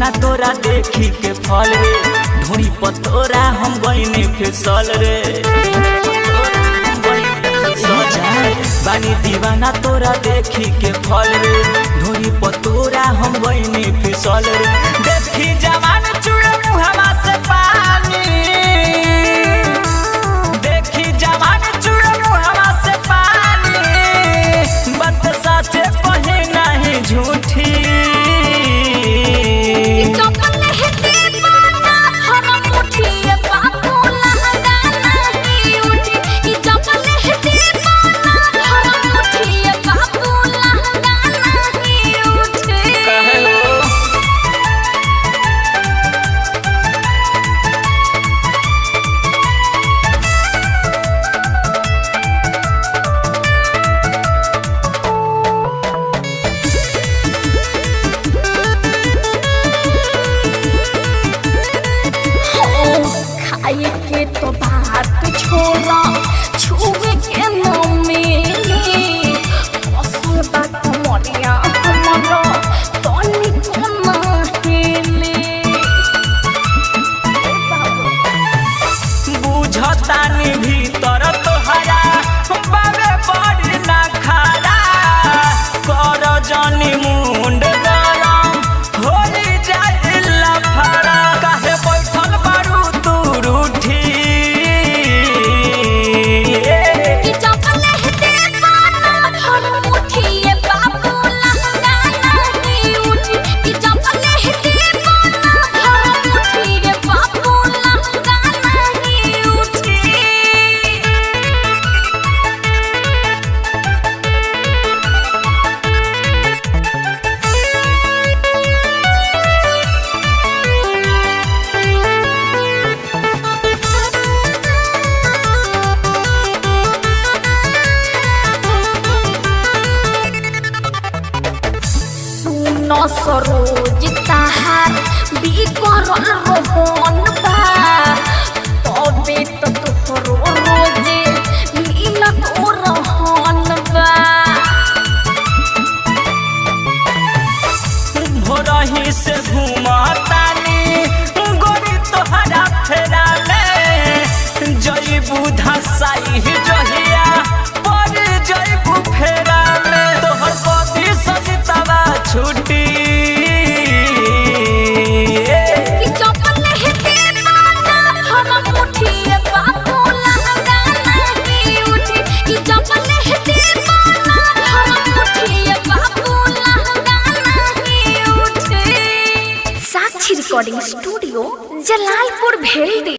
दीवाना तोरा देखी के फल रे, ढोरी पतोरा हम गईने फिसल रे। बानी दीवाना तोरा देखी के फल रे, ढोरी पतोरा हम गईने फिसल रे। देखी जवान चुड़े मुहवा से पानी, देखी जवान चुड़े मुहवा से पानी, बात साचे कहे नहीं झूठी। के तो बात छोड़ा छुए के न मिली, असल बात मरिया हमारा तनी को ना हेले। बुझतानी भीतर तोहरा बाबे बड़ी ना खारा, कर जनी मुंड गरम होली जाए लफड़ा। काहे बैठल बारू तू रूठी, सरोज ताहार बिकरल रोहन बा, तबे तो तोहरो रोजे मिलत ओ रहन बा। भोरही से घूमतानी गोरी तोहरा फेरा ले, जईबू धसाई जहिया पर जईबू फेरा ले। तोहर कभी सजितवा छुट्टी, साक्षी रिकॉर्डिंग स्टूडियो जलालपुर भेल्दी।